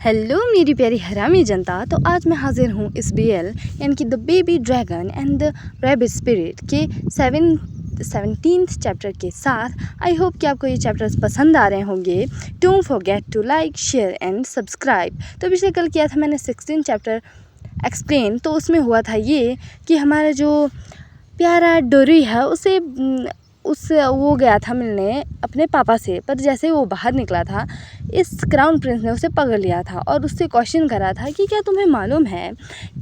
Hello मेरी प्यारी हरामी जनता। तो आज मैं हाजिर हूँ इस BL यानी कि the baby dragon and the rabbit spirit के 17th चैप्टर के साथ। आई होप कि आपको ये चैप्टर्स पसंद आ रहे होंगे। Don't forget to like share and subscribe. तो पिछले कल किया था मैंने 16 चैप्टर एक्सप्लेन। तो उसमें हुआ था ये कि हमारा जो प्यारा डोरी है वो गया था मिलने अपने पापा से, पर जैसे वो बाहर निकला था इस क्राउन प्रिंस ने उसे पकड़ लिया था और उससे क्वेश्चन करा था कि क्या तुम्हें मालूम है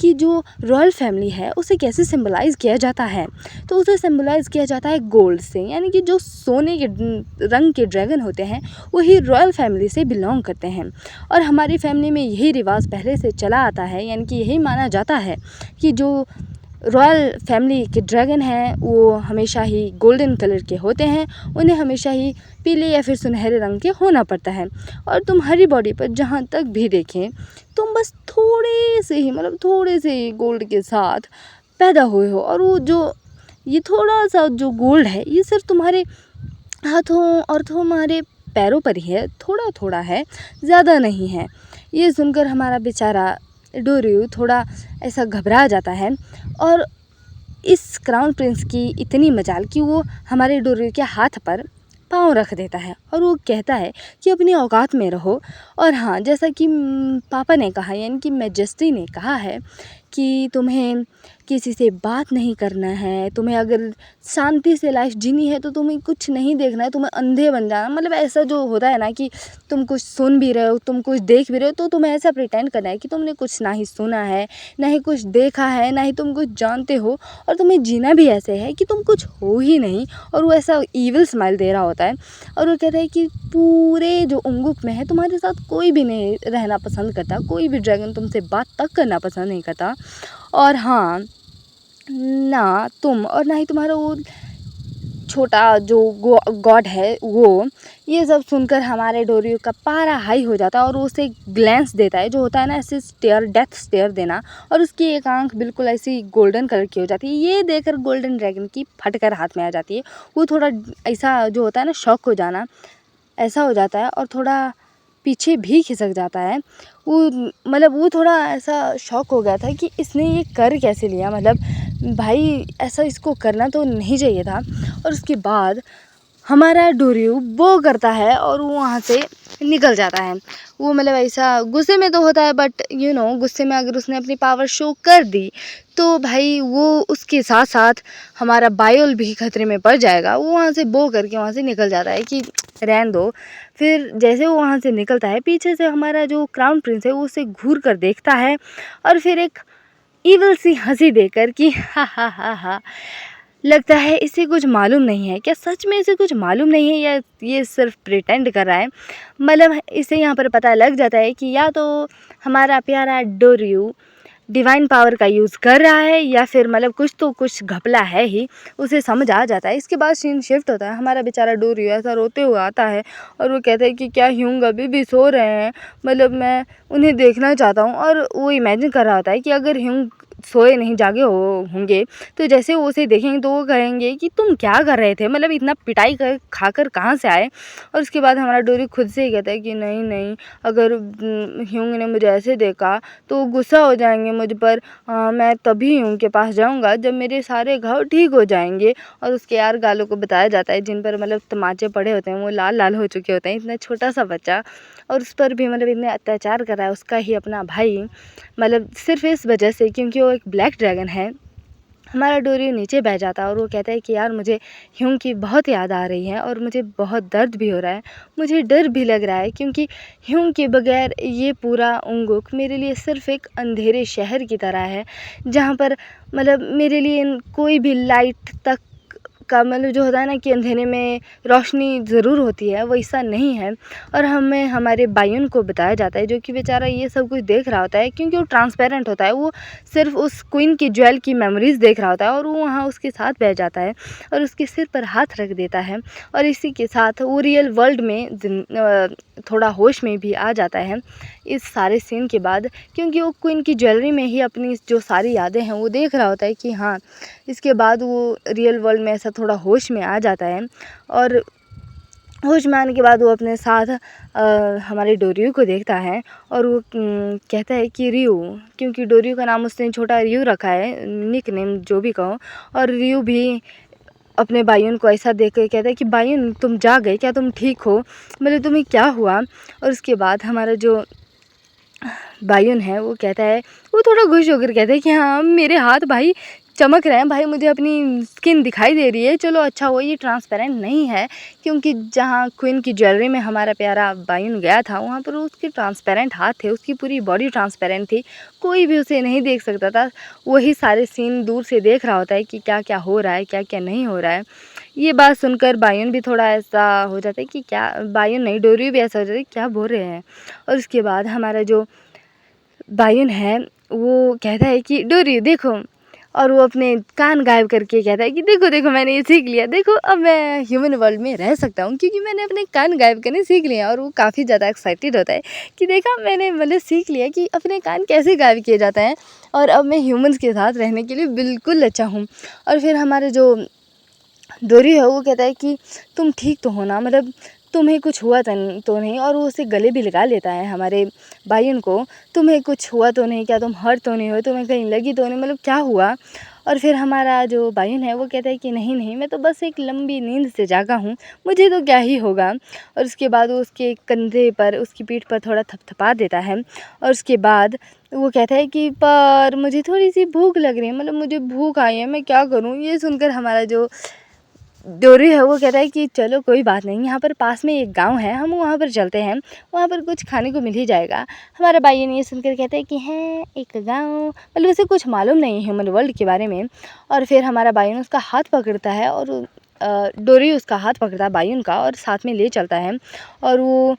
कि जो रॉयल फैमिली है उसे कैसे सिंबलाइज़ किया जाता है। तो उसे सिंबलाइज़ किया जाता है गोल्ड से, यानी कि जो सोने के रंग के ड्रैगन होते हैं वही रॉयल फैमिली से बिलोंग करते हैं। और हमारी फैमिली में यही रिवाज पहले से चला आता है, यानी कि यही माना जाता है कि जो रॉयल फैमिली के ड्रैगन हैं वो हमेशा ही गोल्डन कलर के होते हैं, उन्हें हमेशा ही पीले या फिर सुनहरे रंग के होना पड़ता है। और तुम्हारी बॉडी पर जहाँ तक भी देखें तुम बस थोड़े से ही गोल्ड के साथ पैदा हुए हो, और वो जो ये थोड़ा सा जो गोल्ड है ये सिर्फ तुम्हारे हाथों और तुम्हारे पैरों पर ही है, थोड़ा थोड़ा है, ज़्यादा नहीं है। ये सुनकर हमारा बेचारा डोरियो थोड़ा ऐसा घबरा जाता है। और इस क्राउन प्रिंस की इतनी मजाल कि वो हमारे डोरियो के हाथ पर पाँव रख देता है और वो कहता है कि अपनी औकात में रहो। और हाँ, जैसा कि पापा ने कहा, यानी कि मैजेस्टी ने कहा है कि तुम्हें किसी से बात नहीं करना है, तुम्हें अगर शांति से लाइफ जीनी है तो तुम्हें कुछ नहीं देखना है, तुम्हें अंधे बन जाना। मतलब ऐसा जो होता है ना कि तुम कुछ सुन भी रहे हो, तुम कुछ देख भी रहे हो, तो तुम्हें ऐसा प्रिटेंड करना है कि तुमने कुछ ना ही सुना है, ना ही कुछ देखा है, ना ही तुम कुछ जानते हो, और तुम्हें जीना भी ऐसे है कि तुम कुछ हो ही नहीं। और वो ऐसा ईविल स्माइल दे रहा होता है और वो कहता है कि पूरे जो उंगुक में है तुम्हारे साथ कोई भी नहीं रहना पसंद करता, कोई भी ड्रैगन तुमसे बात तक करना पसंद नहीं करता। और हाँ, ना तुम और ना ही तुम्हारा वो छोटा जो गॉड है वो। ये सब सुनकर हमारे डोरियो का पारा हाई हो जाता है और वो उसे ग्लैंस देता है, जो होता है ना ऐसे स्टेयर, डेथ स्टेयर देना, और उसकी एक आंख बिल्कुल ऐसी गोल्डन कलर की हो जाती है। ये देखकर गोल्डन ड्रैगन की फटकर हाथ में आ जाती है। वो थोड़ा ऐसा जो होता है ना शॉक हो जाना, ऐसा हो जाता है और थोड़ा पीछे भी खिसक जाता है। वो थोड़ा ऐसा शॉक हो गया था कि इसने ये कर कैसे लिया, मतलब भाई ऐसा इसको करना तो नहीं चाहिए था। और उसके बाद हमारा डोरियो वो करता है और वो वहाँ से निकल जाता है। वो ऐसा गुस्से में तो होता है, बट गुस्से में अगर उसने अपनी पावर शो कर दी तो भाई वो उसके साथ साथ हमारा बायोल भी खतरे में पड़ जाएगा। वो वहाँ से बो करके वहाँ से निकल जाता है कि रहने दो। फिर जैसे वो वहाँ से निकलता है, पीछे से हमारा जो क्राउन प्रिंस है वो उसे घूर कर देखता है और फिर एक ईविल सी हंसी देकर कि हा हा हा हा, लगता है इसे कुछ मालूम नहीं है। क्या सच में इसे कुछ मालूम नहीं है या ये सिर्फ प्रिटेंड कर रहा है। इसे यहाँ पर पता लग जाता है कि या तो हमारा प्यारा डोरियो डिवाइन पावर का यूज़ कर रहा है या फिर कुछ घपला है ही, उसे समझ आ जाता है। इसके बाद सीन शिफ्ट होता है। हमारा बेचारा डोरियो ऐसा रोते हुए आता है और वो कहता है कि क्या ह्यूंग अभी भी सो रहे हैं, मैं उन्हें देखना चाहता हूँ। और वो इमेजिन कर रहा होता है कि अगर ह्यूंग सोए नहीं, जागे होंगे तो जैसे वो उसे देखेंगे तो वो कहेंगे कि तुम क्या कर रहे थे, इतना पिटाई कर खाकर कहाँ से आए। और उसके बाद हमारा डोरी खुद से ही कहता है कि नहीं नहीं, अगर ह्यूंग ने मुझे ऐसे देखा तो गुस्सा हो जाएंगे मुझ पर। मैं तभी ह्यूंग के पास जाऊंगा जब मेरे सारे घाव ठीक हो जाएंगे। और उसके यार गालों को बताया जाता है जिन पर तमाचे पड़े होते हैं, वो लाल लाल हो चुके होते हैं। इतना छोटा सा बच्चा और उस पर भी इतने अत्याचार कर रहा है उसका ही अपना भाई, सिर्फ इस वजह से क्योंकि वो एक ब्लैक ड्रैगन है। हमारा डोरियो नीचे बैठ जाता है और वो कहता है कि यार मुझे ह्यूंग की बहुत याद आ रही है और मुझे बहुत दर्द भी हो रहा है, मुझे डर भी लग रहा है, क्योंकि ह्यूंग के बगैर ये पूरा उंगुक मेरे लिए सिर्फ एक अंधेरे शहर की तरह है, जहाँ पर मेरे लिए कोई भी लाइट तक का जो होता है ना कि अंधेरे में रोशनी ज़रूर होती है, वैसा नहीं है। और हमें हमारे बायुन को बताया जाता है, जो कि बेचारा ये सब कुछ देख रहा होता है क्योंकि वो ट्रांसपेरेंट होता है, वो सिर्फ उस क्वीन की ज्वेल की मेमोरीज़ देख रहा होता है। और वो वहाँ उसके साथ बैठ जाता है और उसके सिर पर हाथ रख देता है और इसी के साथ वो रियल वर्ल्ड में थोड़ा होश में भी आ जाता है इस सारे सीन के बाद, क्योंकि वो क्वीन की ज्वेलरी में ही अपनी जो सारी यादें हैं वो देख रहा होता है कि हाँ, इसके बाद वो रियल वर्ल्ड में ऐसा थोड़ा होश में आ जाता है। और होश में आने के बाद वो अपने साथ हमारे डोरियो को देखता है और वो कहता है कि रियो, क्योंकि डोरियो का नाम उसने छोटा रियो रखा है, निक नेम जो भी कहो। और रियो भी अपने बायुन को ऐसा देख कर कहता है कि बायुन तुम जा गए क्या, तुम ठीक हो, मतलब तुम्हें क्या हुआ। और उसके बाद हमारा जो बायुन है वो कहता है, वो थोड़ा खुश होकर कहता है कि हाँ मेरे हाथ भाई चमक रहे हैं भाई, मुझे अपनी स्किन दिखाई दे रही है, चलो अच्छा हुआ ये ट्रांसपेरेंट नहीं है। क्योंकि जहाँ क्वीन की ज्वेलरी में हमारा प्यारा बायुन गया था वहाँ पर उसके ट्रांसपेरेंट हाथ थे, उसकी पूरी बॉडी ट्रांसपेरेंट थी, कोई भी उसे नहीं देख सकता था। वही सारे सीन दूर से देख रहा होता है कि क्या क्या हो रहा है, क्या क्या नहीं हो रहा है। ये बात सुनकर बायुन भी थोड़ा ऐसा हो जाता है कि क्या, बायुन नहीं डोरी भी ऐसा हो जाता है क्या बोल रहे हैं। और उसके बाद हमारा जो बायुन है वो कहता है कि डोरी देखो, और वो अपने कान गायब करके कहता है कि देखो देखो मैंने ये सीख लिया, देखो अब मैं ह्यूमन वर्ल्ड में रह सकता हूँ क्योंकि मैंने अपने कान गायब करने सीख लिए। और वो काफ़ी ज़्यादा एक्साइटेड होता है कि देखा मैंने मतलब सीख लिया कि अपने कान कैसे गायब किए जाते हैं, और अब मैं ह्यूमंस के साथ रहने के लिए बिल्कुल अच्छा हूँ। और फिर हमारे जो डोरी है वो कहता है कि तुम ठीक तो हो ना, मतलब तुम्हें कुछ हुआ तो नहीं। और वो उसे गले भी लगा लेता है हमारे बायुन को, तुम्हें कुछ हुआ तो नहीं, क्या तुम हर्ट तो नहीं हो, तुम्हें कहीं लगी तो नहीं, मतलब क्या हुआ। और फिर हमारा जो बायुन है वो कहता है कि नहीं नहीं मैं तो बस एक लंबी नींद से जागा हूँ, मुझे तो क्या ही होगा। और उसके बाद वो उसके कंधे पर, उसकी पीठ पर थोड़ा थपथपा देता है। और उसके बाद वो कहता है कि पर मुझे थोड़ी सी भूख लग रही है, मतलब मुझे भूख आई है, मैं क्या करूँ। ये सुनकर हमारा जो डोरी है वो कहता है कि चलो कोई बात नहीं, यहाँ पर पास में एक गांव है, हम वहाँ पर चलते हैं, वहाँ पर कुछ खाने को मिल ही जाएगा। हमारा भाई ये सुनकर कहता है कि हैं एक गांव, मतलब उसे कुछ मालूम नहीं है ह्यूमन वर्ल्ड के बारे में। और फिर हमारा भाई उसका हाथ पकड़ता है और डोरी उसका हाथ पकड़ता है बायुन का और साथ में ले चलता है। और वो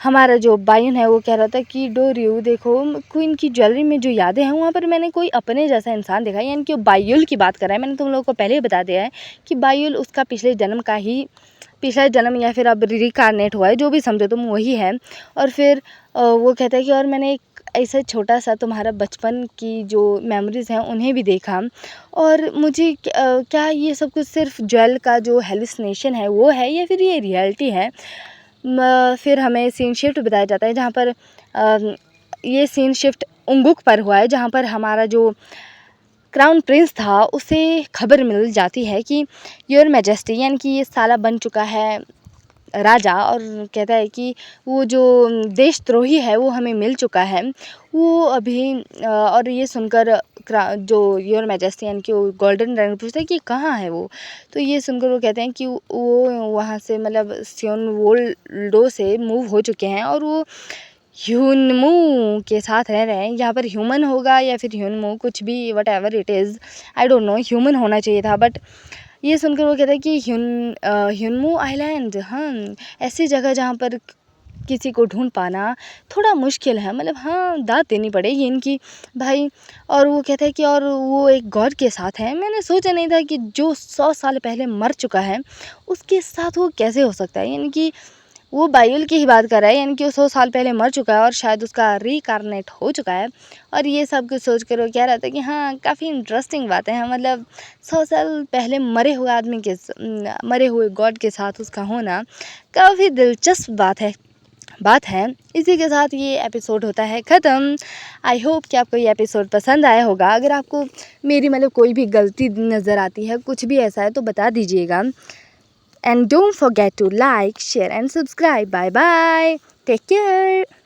हमारा जो बायुन है वो कह रहा था कि डोरियो देखो क्वीन की ज्वेलरी में जो यादें हैं वहाँ पर मैंने कोई अपने जैसा इंसान देखा है, यानी कि वो बायुल की बात कर रहा है। मैंने तुम लोगों को पहले ही बता दिया है कि बायुल उसका पिछले जन्म का ही, पिछला जन्म या फिर अब रिकार्नेट हुआ है, जो भी समझो तुम वही है। और फिर वो कहता है कि और मैंने एक ऐसा छोटा सा तुम्हारा बचपन की जो मेमोरीज़ हैं उन्हें भी देखा, और मुझे क्या ये सब कुछ सिर्फ ज्वेल का जो हेलुसिनेशन है वो है या फिर ये रियलिटी है। फिर हमें सीन शिफ्ट बताया जाता है जहाँ पर ये सीन शिफ्ट उंगुक पर हुआ है, जहाँ पर हमारा जो क्राउन प्रिंस था उसे खबर मिल जाती है कि योर मैजेस्टी, यानी कि ये साला बन चुका है राजा, और कहता है कि वो जो देशद्रोही है वो हमें मिल चुका है। वो अभी और ये सुनकर जो योर मैजेस्टी यानी कि वो गोल्डन ड्रैगन पूछता है कि कहाँ है वो। तो ये सुनकर वो कहते हैं कि वो वहाँ से मतलब सियोन वोल्डो से मूव हो चुके हैं और वो ह्यूनमू के साथ रह रहे हैं। यहाँ पर ह्यूमन होगा या फिर ह्यूनमू, कुछ भी what ever it is, I don't know, human होना चाहिए था। बट ये सुनकर वो कहता है कि ह्यूनमू आइलैंड, हाँ ऐसी जगह जहाँ पर किसी को ढूंढ पाना थोड़ा मुश्किल है, मतलब हाँ दाद देनी पड़ेगी इनकी भाई। और वो कहता है कि और वो एक गॉड के साथ है, मैंने सोचा नहीं था कि जो 100 साल पहले मर चुका है उसके साथ वो कैसे हो सकता है। यानी कि वो बाइबल की ही बात कर रहा है, यानी कि वो 100 साल पहले मर चुका है और शायद उसका रीकार्नेट हो चुका है। और ये सब कुछ सोच कर वो कह रहा था कि हाँ काफ़ी इंटरेस्टिंग बातें हैं, मतलब 100 साल पहले मरे हुए आदमी के मरे हुए गॉड के साथ उसका होना काफ़ी दिलचस्प बात है। इसी के साथ ये एपिसोड होता है ख़त्म। आई होप कि आपको ये एपिसोड पसंद आया होगा। अगर आपको मेरी मतलब कोई भी गलती नज़र आती है, कुछ भी ऐसा है तो बता दीजिएगा। And don't forget to like, share and subscribe. Bye bye. Take care.